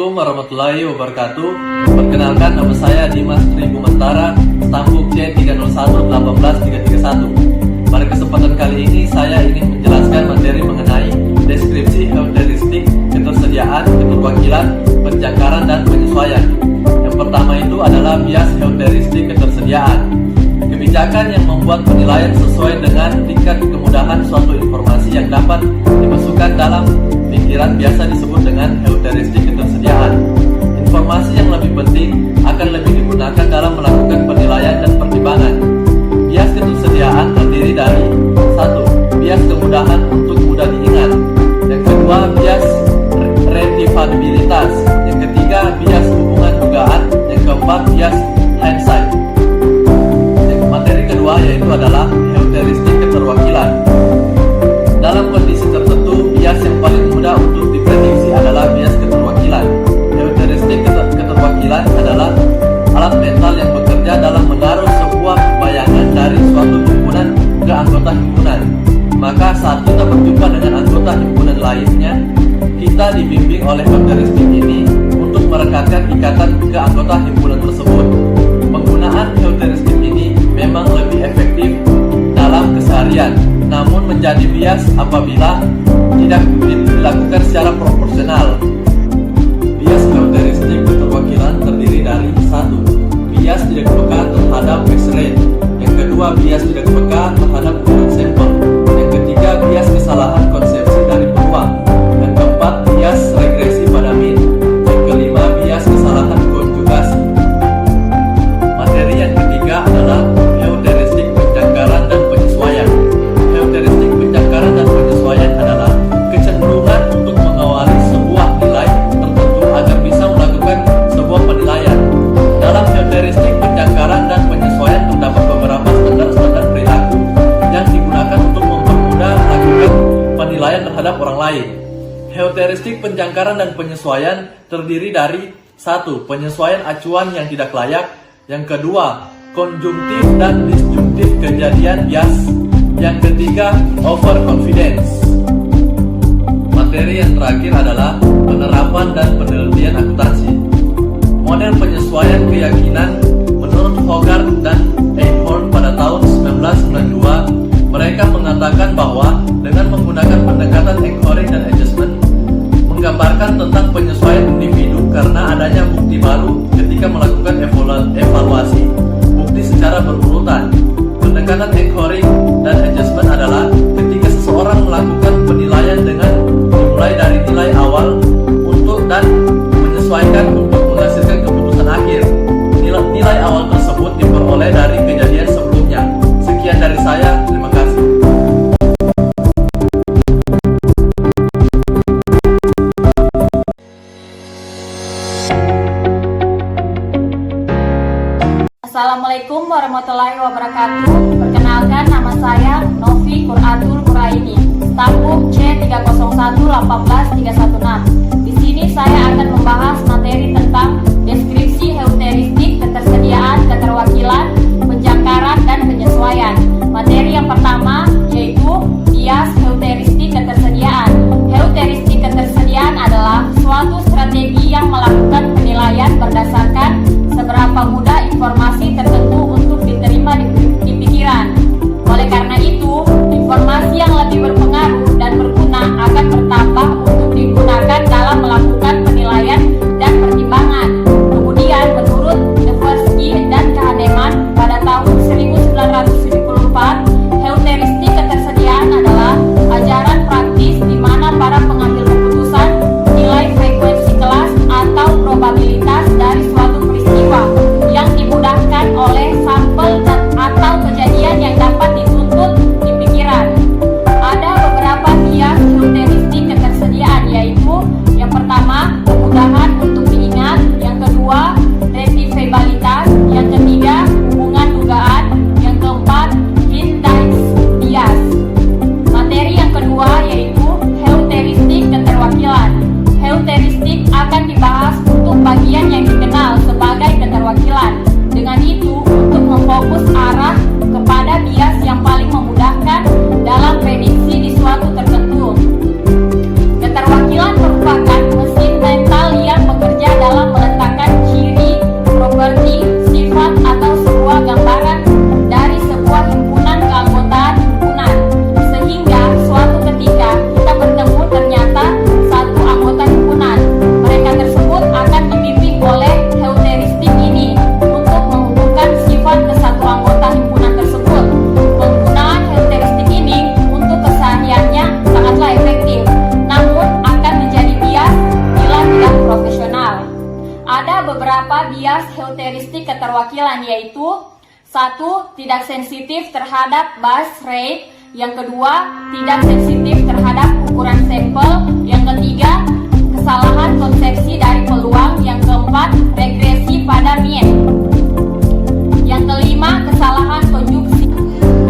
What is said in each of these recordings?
Assalamualaikum warahmatullahi wabarakatuh. Perkenalkan, nama saya Dimas Tribumentara, stambuk C301-18331. Pada kesempatan kali ini saya ingin menjelaskan materi mengenai deskripsi heuristik ketersediaan, keterwakilan, penjangkaran, dan penyesuaian. Yang pertama itu adalah bias heuristik ketersediaan. Kebijakan yang membuat penilaian sesuai dengan tingkat kemudahan suatu informasi yang dapat dimasukkan dalam pikiran biasa disebut dengan heuristik ketersediaan. Informasi yang lebih penting akan lebih digunakan dalam melakukan penilaian dan pertimbangan. Bias ketersediaan terdiri dari 1. Bias kemudahan untuk mudah diingat. Yang kedua, bias retifabilitas. Yang ketiga, bias hubungan dugaan. Yang keempat, bias hindsight. Materi kedua yaitu adalah heuristik keterwakilan. Dalam kondisi tertentu, bias yang paling mudah untuk diprediksi adalah bias keterwakilan. Heuristik keterwakilan adalah alat mental yang bekerja dalam menaruh sebuah bayangan dari suatu himpunan ke anggota himpunan. Maka saat kita berjumpa dengan anggota himpunan lainnya, kita dibimbing oleh heuristik ini untuk merekatkan ikatan ke anggota himpunan tersebut. Penggunaan heuristik ini memang lebih efektif dalam keseharian, namun menjadi bias apabila tidak dilakukan secara proporsional. Bias heuristik keterwakilan terdiri dari 1. Bias tidak peka terhadap base rate. Yang kedua, bias tidak peka terhadap ukuran sampel. Yang ketiga, bias kesalahan konsepsi dari peluang. Yang keempat, bias regresi pada mean. Yang kelima, bias kesalahan konjugasi. Materi yang ketiga adalah heuristik penjangkaran dan penyesuaian. Heuristik penjangkaran dan penyesuaian adalah kecenderungan untuk mengawali sebuah nilai tertentu agar bisa melakukan sebuah penilaian. Dalam heuristik penjangkaran dan penyesuaian terdapat beberapa standar-standar perilaku yang digunakan untuk mempermudah melakukan penilaian terhadap orang lain. Heuristik penjangkaran dan penyesuaian terdiri dari 1. Penyesuaian acuan yang tidak layak. Yang kedua, konjungtif dan disjungtif kejadian bias. Yang ketiga, overconfidence. Materi yang terakhir adalah penerapan dan penelitian akuntansi. Model penyesuaian keyakinan menurut Hogarth dan Einhorn pada tahun 1992, mereka mengatakan bahwa dengan menggunakan pendekatan anchoring dan adjustment menggambarkan tentang penyesuaian individu karena adanya bukti baru ketika melakukan evaluasi bukti secara berurutan. Pendekatan anchoring dan adjustment adalah ketika seseorang melakukan penilaian dengan dimulai dari nilai awal untuk dan menyesuaikan untuk menghasilkan keputusan akhir. Nilai awal tersebut diperoleh dari kejadian sebelumnya. Sekian dari saya, terima kasih. Assalamualaikum warahmatullahi wabarakatuh. Perkenalkan, nama saya Novi Quratul Quraini, stambuk C301-18316. Di sini saya akan membahas materi tentang deskripsi heuristik ketersediaan, keterwakilan, penjangkaran, dan penyesuaian. Materi yang pertama yaitu bias heuristik ketersediaan. Heuristik ketersediaan adalah suatu strategi yang melakukan penilaian berdasarkan seberapa mudah informasi tertentu untuk diterima di pikiran. Oleh karena itu, informasi yang lebih berpengaruh dan berguna akan bertambah untuk digunakan dalam melakukan penilaian dan pertimbangan. Kemudian, menurut Tversky dan Kahneman, tidak sensitif terhadap bus rate. Yang kedua, tidak sensitif terhadap ukuran sampel. Yang ketiga, kesalahan konsepsi dari peluang. Yang keempat, regresi pada mean. Yang kelima, kesalahan konjuksi.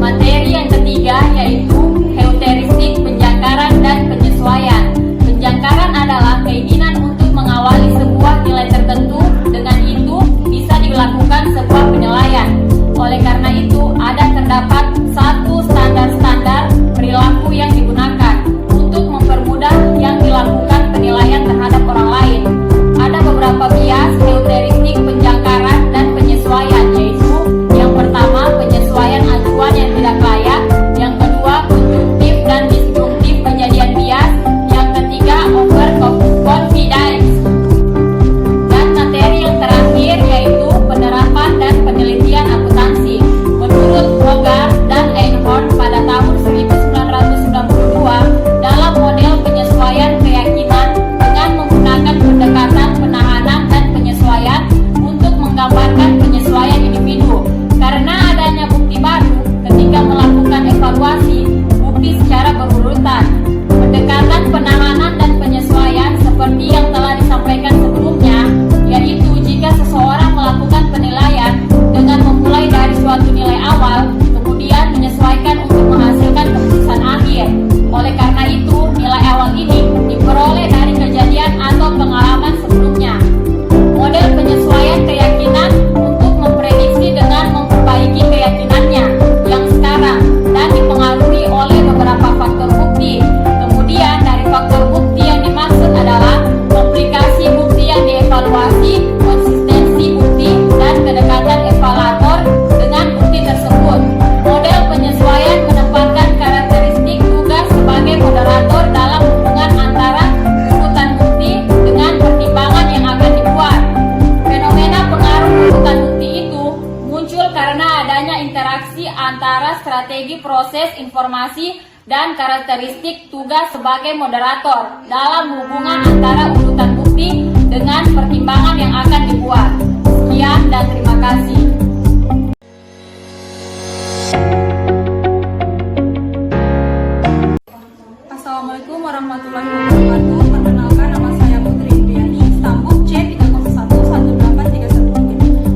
Materi yang ketiga yaitu heuristik penjangkaran dan penyesuaian. Penjangkaran adalah keinginan untuk mengawali sebuah nilai tertentu, dengan itu bisa dilakukan sebuah penilaian. Oleh karena itu, terdapat satu standar-standar perilaku yang digunakan untuk mempermudah yang dilakukan penilaian terhadap orang lain. Ada beberapa bias heuristik penjangkaran dan penyesuaian, yaitu yang pertama, penyesuaian acuan yang tidak layak. Yang kedua, konjungtif dan disjungtif kejadian bias. Yang ketiga, overconfidence. Dan materi yang terakhir yaitu penerapan dan penelitian akuntansi. Menurut Hogarth dan Einhorn pada tahun 1992, dalam model penyesuaian keyakinan dengan menggunakan pendekatan penahanan dan penyesuaian untuk menggambarkan penyesuaian individu. Karena adanya bukti baru ketika melakukan evaluasi bukti secara berurutan. Pendekatan penahanan dan penyesuaian seperti yang telah disampaikan sebelumnya, yaitu jika seseorang melakukan penilaian dengan memulai dari suatu nilai awal, kemudian menyesuaikan untuk menghasilkan keputusan akhir. Oleh karena itu, nilai awal ini diperoleh dari kejadian atau pengalaman sebelumnya. Model penyesuaian keyakinan untuk memprediksi dengan memperbaiki keyakinannya yang sekarang dan dipengaruhi oleh beberapa faktor bukti. Kemudian dari faktor bukti yang dimaksud adalah komplikasi bukti yang dievaluasi, konsistensi bukti, dan kedekatan evaluator dengan bukti tersebut. Model penyesuaian menempatkan karakteristik tugas sebagai moderator dalam hubungan antara urutan bukti dengan pertimbangan yang akan dibuat. Fenomena pengaruh urutan bukti itu muncul karena adanya interaksi antara strategi proses informasi dan karakteristik tugas sebagai moderator dalam hubungan antara urutan bukti dengan pertimbangan yang akan dibuat. Sekian dan terima kasih. Assalamualaikum warahmatullahi wabarakatuh. Perkenalkan, nama saya Putri Indriani, stambuk C30118313.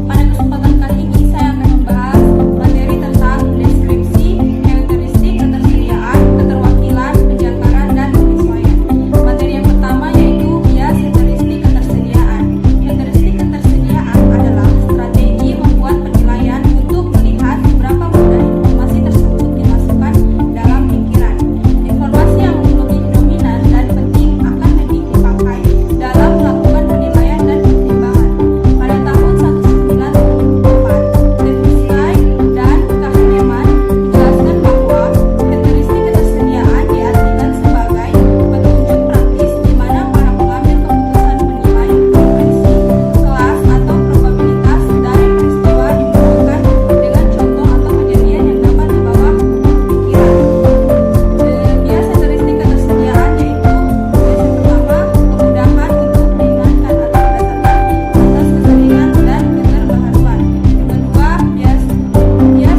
Pada kesempatan kali ini saya akan membahas materi tentang deskripsi, heuristik ketersediaan, keterwakilan, penjangkaran, dan penyesuaian. Materi yang pertama yaitu bias heuristik ketersediaan. Heuristik ketersediaan adalah strategi membuat penilaian untuk melihat seberapa mudah informasi tersebut dimasukkan dalam pikiran. Informasi yang lebih dominan dan penting akan lebih dipakai dalam melakukan penilaian dan pertimbangan. Pada tahun 1964, Levensky dan Kahneman menjelaskan bahwa heuristik ketersediaan diartikan sebagai petunjuk praktis di mana para pengambil keputusan menilai frekuensi, kelas, atau probabilitas dari peristiwa dihubungkan dengan contoh atau kejadian yang dapat dibawa pikiran. Bias heuristik ketersediaan yaitu bias yang pertama, kemudahan untuk meringankan atau berdasarkan atas keseringan dan keterbaharuan. Yang kedua, bias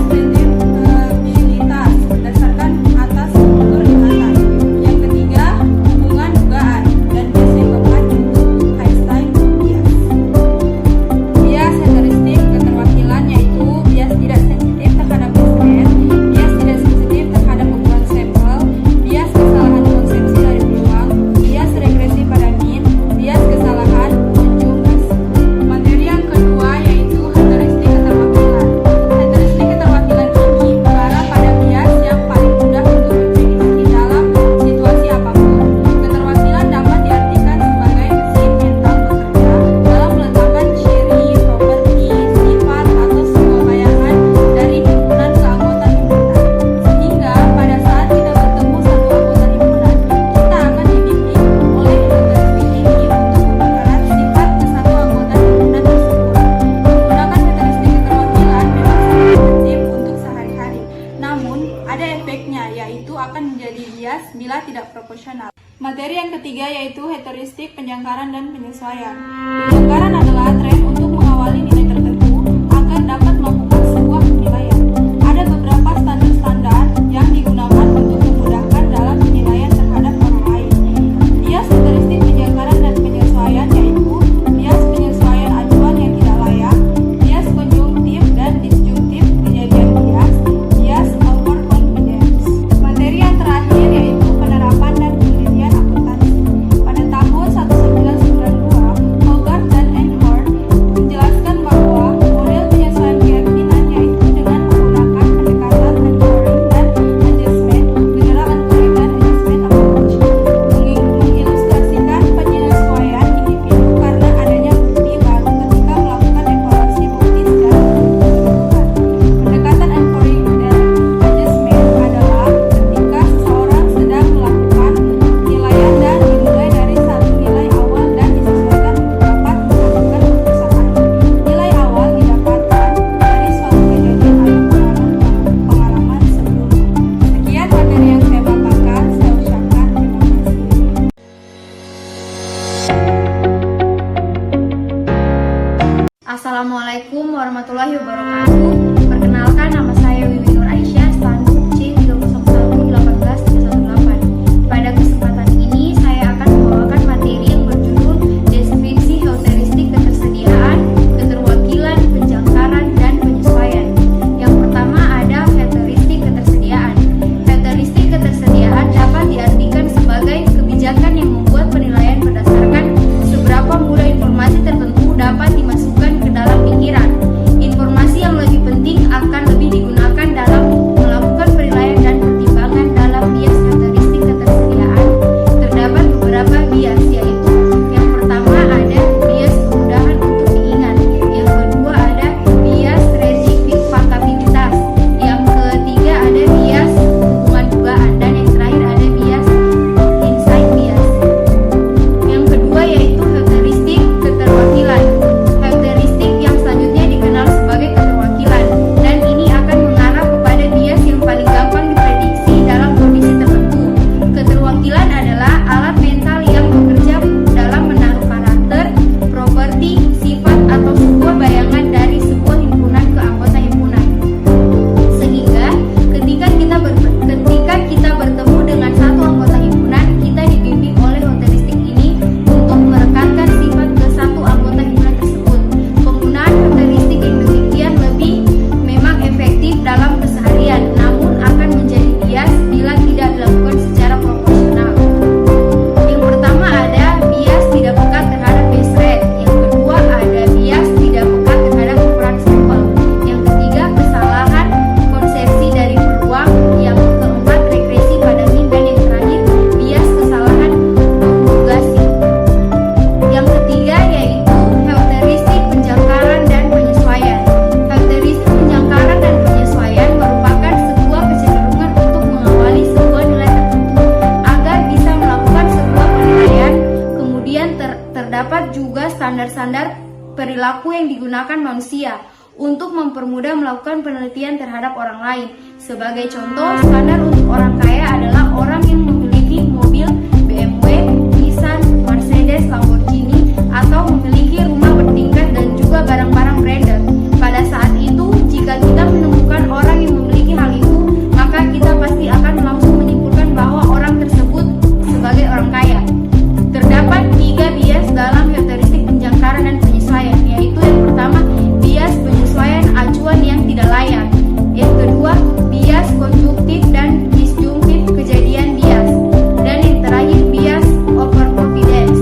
prediktibilitas berdasarkan atas struktur ingatan. Yang ketiga, hubungan dugaan, dan bias yang keempat yaitu Einstein bias. Bias heuristik keterwakilan yaitu bias tidak sensitif terhadap bus rate, bias tidak sensitif terhadap ukuran sampel, bias kesalahan konsepsi dari peluang, bias regresi pada mean, bias kesalahan konjugas. Materi yang kedua yaitu heuristik keterwakilan. Heuristik keterwakilan ini mengarah pada bias yang paling mudah untuk diprediksi dalam situasi apapun. Keterwakilan dapat diartikan sebagai mesin mental bekerja dalam meletakkan ciri, properti, sifat, atau sebuah bayangan dari himpunan ke anggota himpunan. Sehingga pada saat kita bertemu satu anggota himpunan, kita akan dibimbing oleh heuristik ini untuk memberikan sifat ke satu anggota himpunan tersebut. Menggunakan heuristik keterwakilan memang sangat efektif untuk sehari-hari. Namun, ada efeknya, yaitu akan menjadi bias bila tidak proporsional. Materi yang ketiga yaitu heuristik penjangkaran dan penyesuaian. Penjangkaran adalah tren untuk mengawali nilai tertentu agar dapat melakukan sebuah penilaian. perilaku yang digunakan manusia untuk mempermudah melakukan penelitian terhadap orang lain. Sebagai contoh, standar untuk orang kaya adalah orang yang memiliki mobil BMW, Nissan, Mercedes, Lamborghini, atau memiliki rumah bertingkat dan juga barang-barang branded. Pada saat itu, jika kita menemukan orang yang memiliki hal itu, maka kita pasti akan langsung menyimpulkan bahwa orang tersebut sebagai orang kaya. Terdapat 3 bias dalam heuristik penjangkaran dan penyesuaian, yaitu yang pertama, bias penyesuaian acuan yang tidak layak. Yang kedua, bias konjuktif dan disjungtif kejadian bias. Dan yang terakhir, bias overconfidence.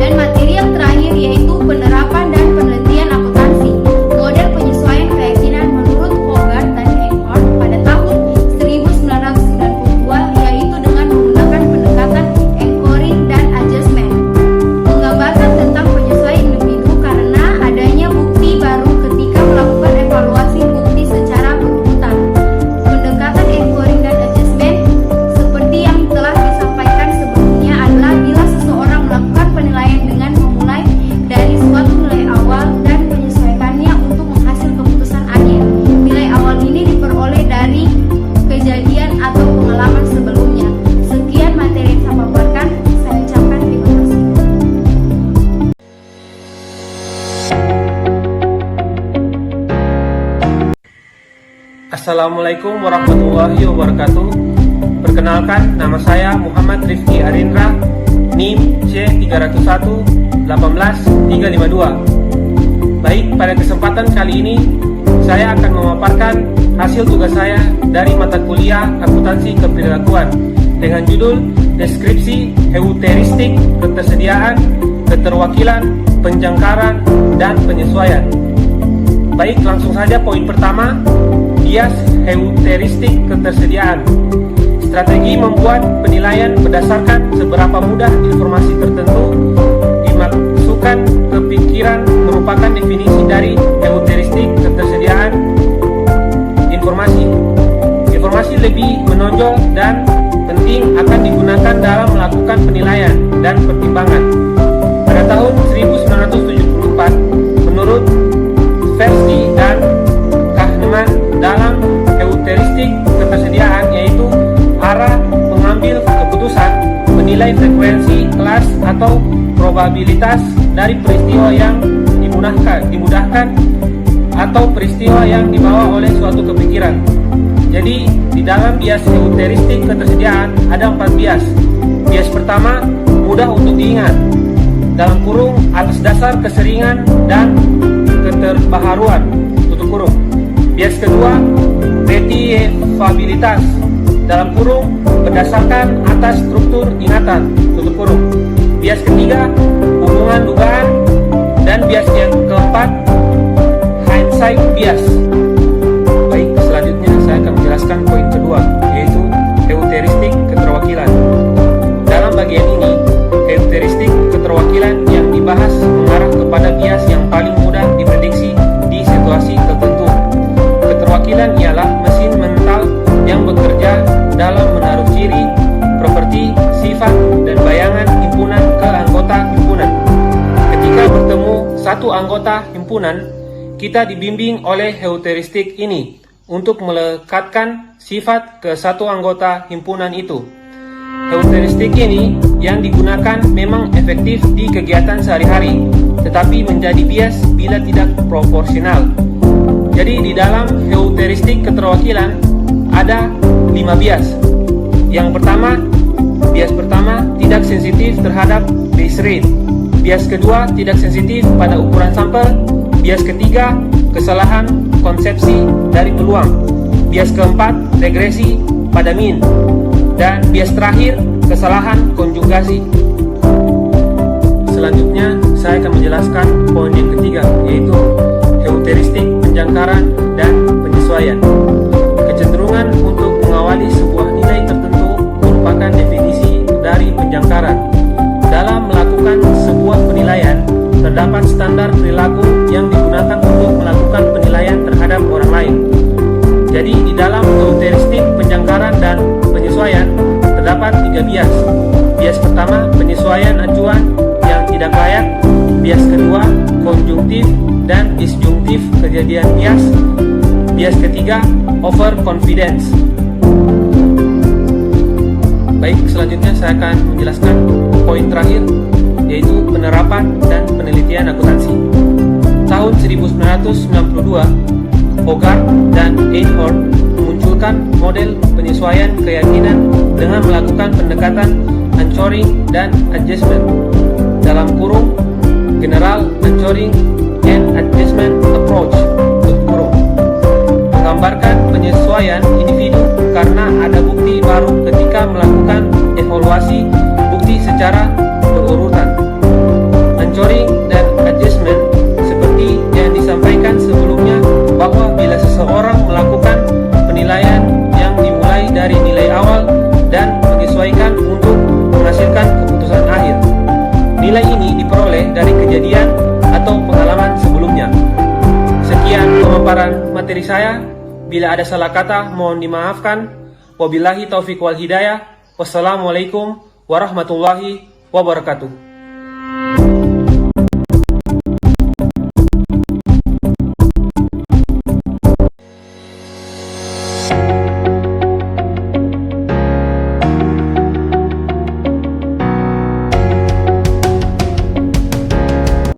Dan materi yang terakhir yaitu penerapan dan penelitian akuntansi. Model penyesuaian keyakinan menurut Hogarth dan Eckhart pada tahun 1992 yaitu dengan menggunakan pendekatan anchoring dan adjustment. Menggambarkan tentang penyesuaian individu karena adanya bukti baru ketika melakukan evaluasi bukti secara berurutan. Pendekatan anchoring dan adjustment seperti yang telah disampaikan sebelumnya adalah bila seseorang melakukan penilaian dengan memulai dari suatu nilai awal dan menyesuaikannya untuk menghasil keputusan akhir. Nilai awal ini diperoleh dari kejadian atau pengalaman sebelumnya. Sekian materi yang saya paparkan. Saya ucapkan terima kasih. Assalamualaikum warahmatullahi wabarakatuh. Perkenalkan, nama saya Muhammad Rifki Arindra, NIM C3011-18352. Baik, pada kesempatan kali ini saya akan memaparkan hasil tugas saya dari mata kuliah Akuntansi Keperilakuan dengan judul Deskripsi Heuristik Ketersediaan, Keterwakilan, Penjangkaran, dan Penyesuaian. Baik, langsung saja poin pertama, bias heuristik ketersediaan. Strategi membuat penilaian berdasarkan seberapa mudah informasi tertentu dimasukkan ke pikiran merupakan definisi dari heuristik ketersediaan informasi. Informasi lebih menonjol dan penting akan digunakan dalam melakukan penilaian dan pertimbangan. Pada tahun 1974, menurut Tversky dan Kahneman, dalam heuristik ketersediaan yaitu arah mengambil keputusan menilai frekuensi, kelas, atau probabilitas dari peristiwa yang dimudahkan atau peristiwa yang dibawa oleh suatu kepikiran. Jadi di dalam bias heuristik ketersediaan ada 4 bias. Bias pertama, mudah untuk diingat, dalam kurung atas dasar keseringan dan keterbaharuan, tutup kurung. Bias kedua, retiefabilitas, dalam kurung berdasarkan atas struktur ingatan, tutup kurung. Bias ketiga, hubungan dugaan. Dan bias yang keempat, hindsight bias. Baik, selanjutnya saya akan menjelaskan poin kedua, yaitu heuristik keterwakilan. Dalam bagian ini, heuristik keterwakilan yang dibahas mengarah kepada bias yang paling mudah diprediksi di situasi tertentu. Keterwakilan ialah mesin mental yang bekerja dalam menaruh ciri, properti, sifat, dan bayangan himpunan ke anggota himpunan. Ketika bertemu satu anggota himpunan, kita dibimbing oleh heuristik ini untuk melekatkan sifat ke satu anggota himpunan itu. Heuristik ini yang digunakan memang efektif di kegiatan sehari-hari, tetapi menjadi bias bila tidak proporsional. Jadi di dalam heuristik keterwakilan ada 5 bias. Yang pertama, bias pertama tidak sensitif terhadap base rate. Bias kedua tidak sensitif pada ukuran sampel. Bias ketiga, kesalahan konsepsi dari peluang. Bias keempat, regresi pada mean. Dan bias terakhir, kesalahan konjugasi. Selanjutnya, saya akan menjelaskan poin yang ketiga, yaitu heuristik penjangkaran dan penyesuaian. Kecenderungan untuk mengawali sebuah nilai tertentu merupakan definisi dari penjangkaran. Dalam melakukan sebuah penilaian, terdapat standar perilaku yang digunakan untuk melakukan penilaian terhadap orang lain. Jadi di dalam heuristik penjangkaran dan penyesuaian terdapat 3 bias. Bias pertama, penyesuaian acuan yang tidak layak. Bias kedua, konjungtif dan disjungtif kejadian bias. Bias ketiga, overconfidence. Baik, selanjutnya saya akan menjelaskan poin terakhir, yaitu penerapan dan penelitian akuntansi. Tahun 1992, Hogarth dan Einhorn memunculkan model penyesuaian keyakinan dengan melakukan pendekatan anchoring dan adjustment, dalam kurung General Anchoring and Adjustment Approach, tutup kurung, menggambarkan penyesuaian individu karena ada bukti baru ketika melakukan evaluasi bukti secara berurutan. Anchoring dan adjustment seperti yang disampaikan sebelumnya, bahwa bila seseorang melakukan penilaian yang dimulai dari nilai awal dan menyesuaikan untuk menghasilkan keputusan akhir. Nilai ini diperoleh dari kejadian atau pengalaman sebelumnya. Sekian pemaparan materi saya. Bila ada salah kata, mohon dimaafkan. Wabillahi taufiq wal hidayah. Wassalamualaikum warahmatullahi wabarakatuh.